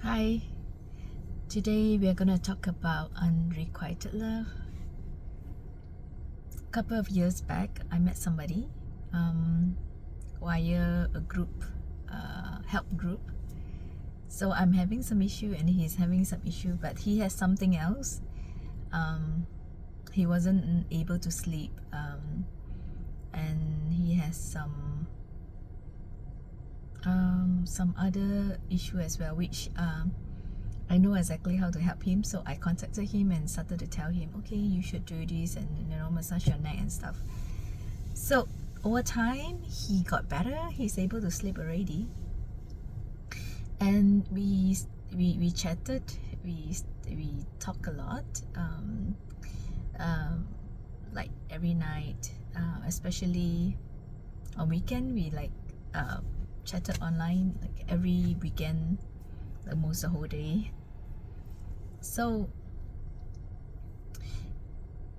Hi, today we are going to talk about unrequited love. A couple of years back, I met somebody um, via a group, help group. So I'm having some issue and he's having some issue, but he has something else. Um, he wasn't able to sleep, and he has some other issue as well, which I know exactly how to help him. So I contacted him and started to tell him, okay, you should do this and massage your neck and stuff. So over time, he got better. He's able to sleep already, and we chatted. We talk a lot, um, like every night, especially on weekend. We like chatted online like every weekend, almost the whole day. So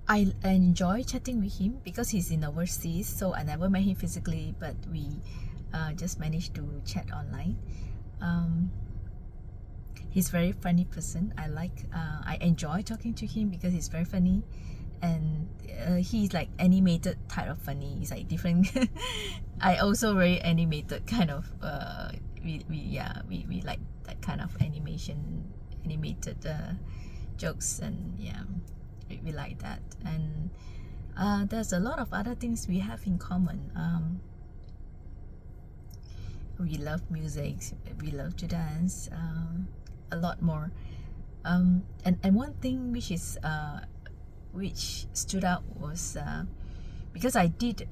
I enjoy chatting with him because he's in overseas, so I never met him physically, but we just managed to chat online. Um, he's very funny person. I enjoy talking to him because he's very funny, and he's like animated type of funny. He's like different. I also very animated kind of. We like that kind of animated jokes, and yeah, we like that. And there's a lot of other things we have in common. We love music, we love to dance, a lot more. And one thing which stood out was because I did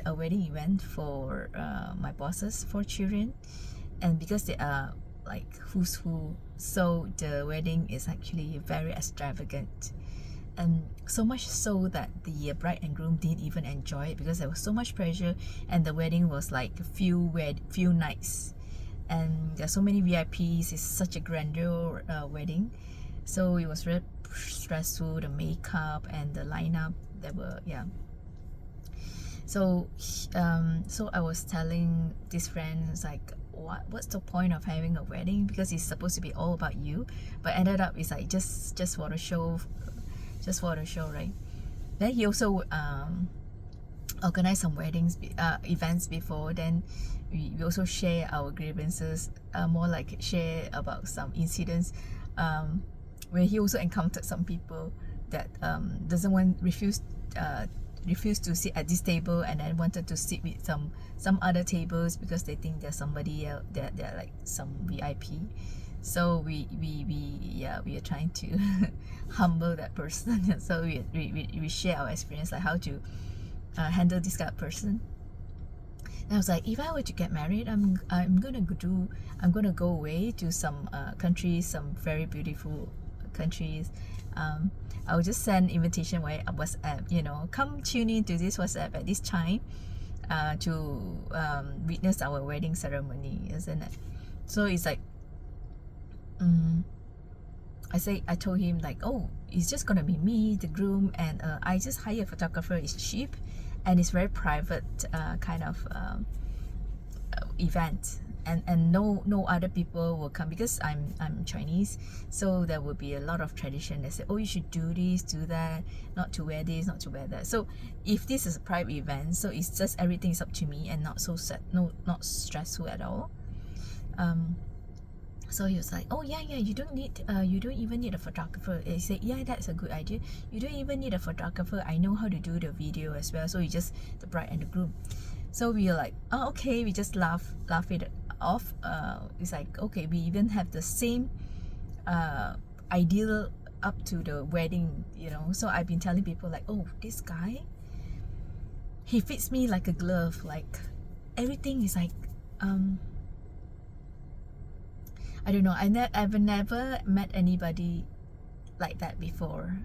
a wedding event for my bosses for children, and because they are like who's who, so the wedding is actually very extravagant, and so much so that the bride and groom didn't even enjoy it because there was so much pressure, and the wedding was like few nights, and there's so many VIPs. It's such a grandeur wedding, so it was very stressful. The makeup and the lineup, there were, yeah. So I was telling this friend, it's like, what's the point of having a wedding, because it's supposed to be all about you, but ended up it's like just for the show, right? Then he also organized some events before. Then we also share our grievances, more like share about some incidents, where he also encountered some people that doesn't want refused to sit at this table, and then wanted to sit with some other tables because they think there's somebody else, they're like some VIP. So we are trying to humble that person. So we share our experience, like how to handle this kind of person. And I was like, if I were to get married, I'm gonna go away to some countries, some very beautiful countries. I will just send invitation via WhatsApp, come tune in to this WhatsApp at this time, to witness our wedding ceremony, isn't it? So it's like, um, I told him like, oh, it's just gonna be me, the groom, and I just hire a photographer. It's cheap, and it's very private kind of event, and no other people will come because I'm Chinese, so there will be a lot of tradition. They say, oh, you should do this, do that, not to wear this, not to wear that. So if this is a private event, so it's just everything is up to me and not so sad, no, not stressful at all. um so he was like, oh yeah, you don't even need a photographer. I said, yeah, that's a good idea. You don't even need a photographer. I know how to do the video as well. So you just the bride and the groom. So we were like, oh, okay. We just laugh it off. It's like, okay, we even have the same ideal up to the wedding, So I've been telling people like, oh, this guy, he fits me like a glove. Like everything is like, I don't know. I've never met anybody like that before.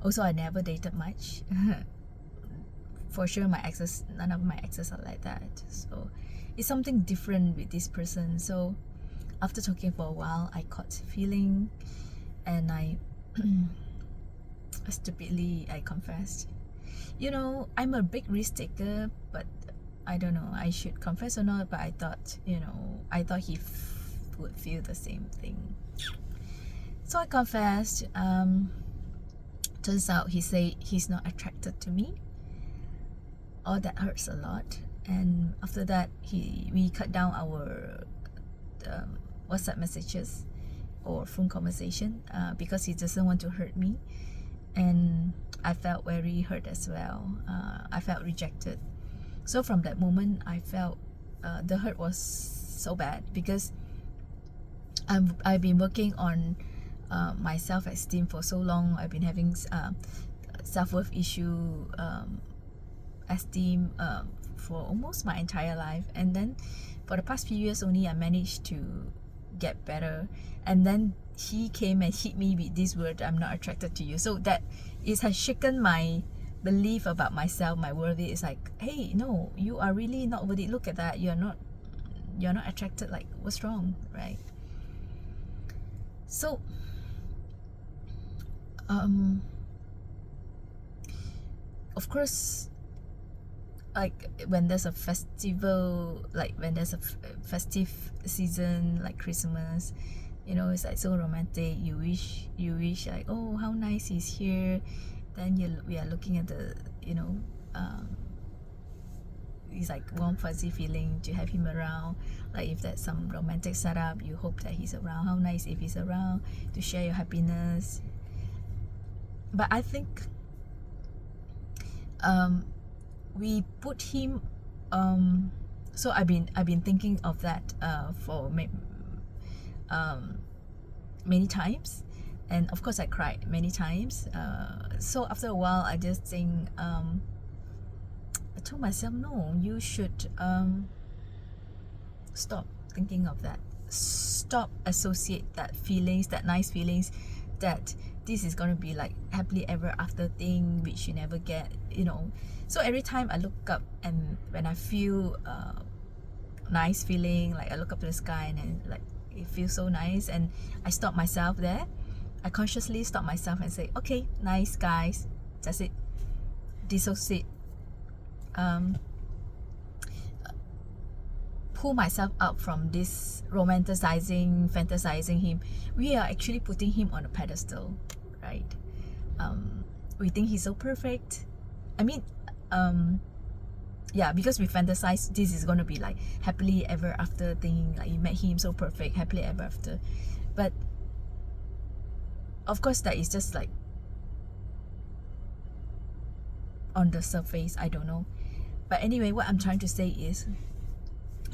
Also, I never dated much. For sure, none of my exes are like that. So it's something different with this person. So after talking for a while, I caught feeling, and I stupidly I confessed. I'm a big risk taker, but I don't know I should confess or not. But I thought he would feel the same thing. So I confessed. Turns out he said he's not attracted to me. Oh, that hurts a lot. And after that, we cut down our WhatsApp messages or phone conversation because he doesn't want to hurt me. And I felt very hurt as well. I felt rejected. So from that moment, I felt the hurt was so bad because I've been working on my self-esteem for so long. I've been having self-worth issue, esteem for almost my entire life, and then for the past few years only I managed to get better. And then he came and hit me with this word, I'm not attracted to you. So that it has shaken my belief about myself, my worth. It's like, hey, no, you are really not worth it. Look at that, you're not attracted. Like, what's wrong, right? So of course, like when there's a festival, like when there's a festive season like Christmas, you know, it's like so romantic. You wish like, oh, how nice he's here. Then we are looking at the, you know, it's like warm fuzzy feeling to have him around. Like if there's some romantic setup, you hope that he's around. How nice if he's around to share your happiness. But I think we put him so I've been thinking of that for many times, and of course I cried many times. So after a while I just think, I told myself, no, you should stop thinking of that. Stop associate that feelings, that nice feelings, that this is going to be like happily ever after thing which you never get, you know. So every time I look up and when I feel nice feeling, like I look up to the sky and then like it feels so nice, and I stop myself there. I consciously stop myself and say, okay, nice guys, that's it, dissociate, pull myself out from this romanticizing, fantasizing him. We are actually putting him on a pedestal, right? We think he's so perfect. I mean, yeah, because we fantasize this is going to be like happily ever after thing, like you met him so perfect, happily ever after. But of course that is just like on the surface, I don't know. But anyway, what I'm trying to say is,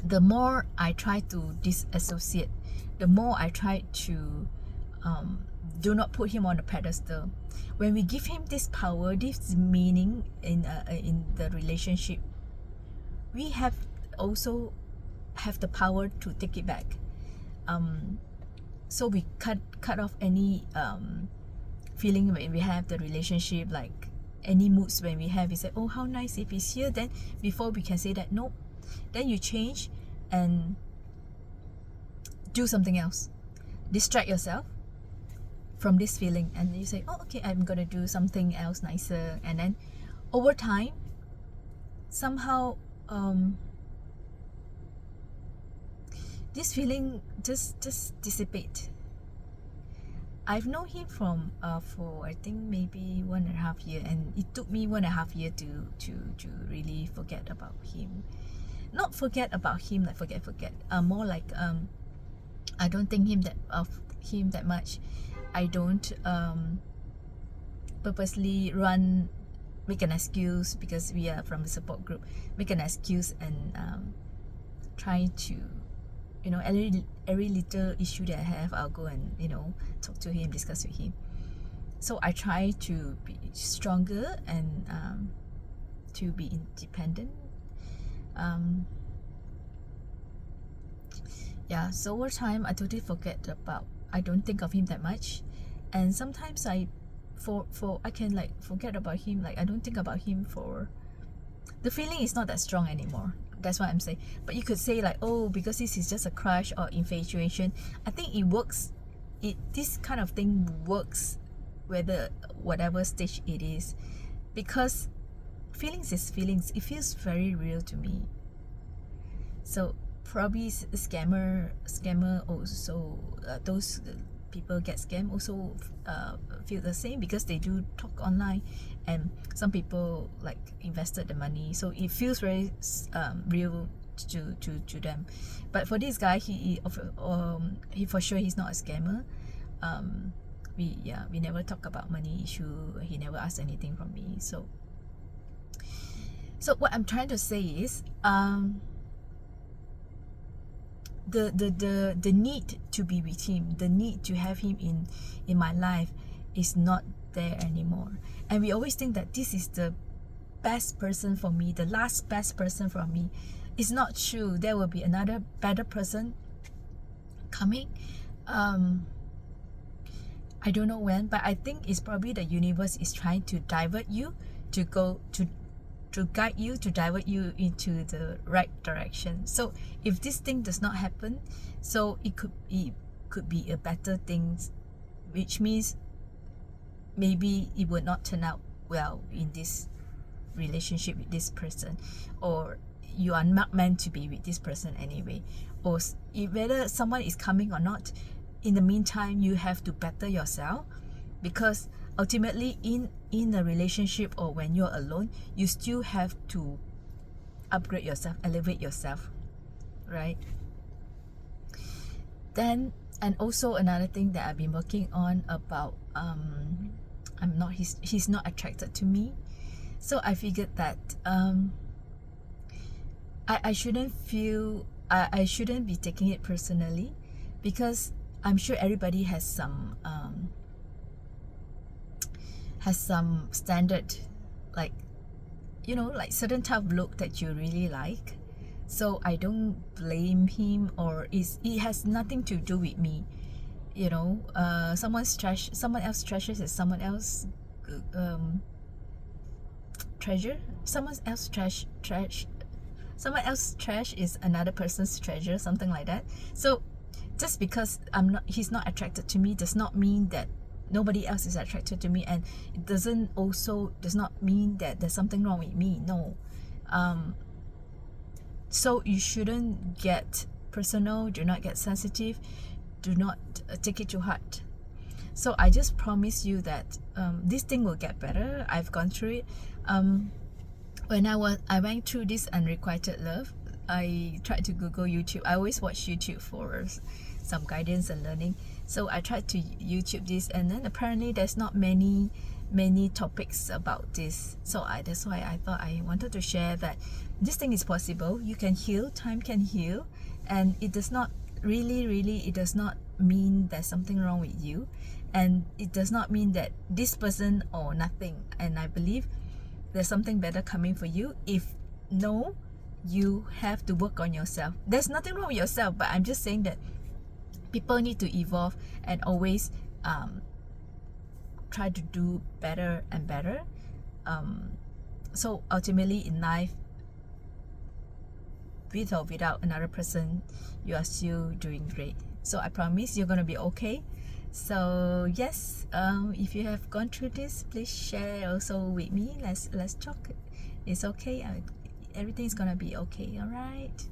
the more I try to disassociate, the more I try to do not put him on a pedestal. When we give him this power, this meaning in the relationship, we have also have the power to take it back. So we cut off any feeling when we have the relationship, like any moods when we have. We say, oh, how nice if he's here. Then before we can say that, nope. Then you change and do something else. Distract yourself from this feeling, and you say, oh, okay, I'm gonna do something else nicer. And then over time, somehow this feeling just dissipate. I've known him from for I think maybe 1.5 years, and it took me 1.5 years to really forget about him. Not forget about him like forget, more like I don't think of him that much. I don't purposely make an excuse, because we are from the support group, make an excuse and try to, you know, every little issue that I have, I'll go and, you know, talk to him, discuss with him. So I try to be stronger and to be independent. Yeah, so over time I totally forget about, I don't think of him that much. And sometimes I can like forget about him, like I don't think about him for, the feeling is not that strong anymore. That's what I'm saying. But you could say like, oh, because this is just a crush or infatuation. I think it works, this kind of thing works whatever stage it is, because feelings is feelings. It feels very real to me. So probably scammer also, those people get scammed also feel the same, because they do talk online, and some people like invested the money, so it feels very real to them. But for this guy, he for sure he's not a scammer. We never talk about money issue. He never asked anything from me. So what I'm trying to say is, the need to be with him, the need to have him in my life is not there anymore. And we always think that this is the best person for me, the last best person for me. It's not true. There will be another better person coming. I don't know when, but I think it's probably the universe is trying to divert you, to go to guide you, to divert you into the right direction. So if this thing does not happen, so it could be a better thing, which means maybe it would not turn out well in this relationship with this person, or you are not meant to be with this person anyway, or whether someone is coming or not. In the meantime, you have to better yourself, because ultimately in a relationship or when you're alone, you still have to upgrade yourself, elevate yourself, right? Then, and also another thing that I've been working on about he's not attracted to me. So I figured that I shouldn't feel, I shouldn't be taking it personally, because I'm sure everybody has some standard, like, you know, like certain type of look that you really like. So I don't blame him, or it has nothing to do with me. You know, someone else treasures is someone else treasure. Someone else trash is another person's treasure, something like that. So just because he's not attracted to me does not mean that nobody else is attracted to me, and it does not mean that there's something wrong with me. No. So you shouldn't get personal, do not get sensitive, do not take it to heart. So I just promise you that this thing will get better. I've gone through it. When I went through this unrequited love, I tried to Google YouTube. I always watch YouTube for some guidance and learning. So I tried to YouTube this, and then apparently there's not many topics about this. So that's why I thought I wanted to share that this thing is possible. You can heal, time can heal, and it does not really it does not mean there's something wrong with you, and it does not mean that this person or nothing. And I believe there's something better coming for you. If no, you have to work on yourself. There's nothing wrong with yourself, but I'm just saying that people need to evolve and always try to do better and better. So ultimately in life, with or without another person, you are still doing great. So I promise you're gonna be okay. So yes, if you have gone through this, please share also with me. Let's talk. It's okay. Everything's gonna be okay. All right.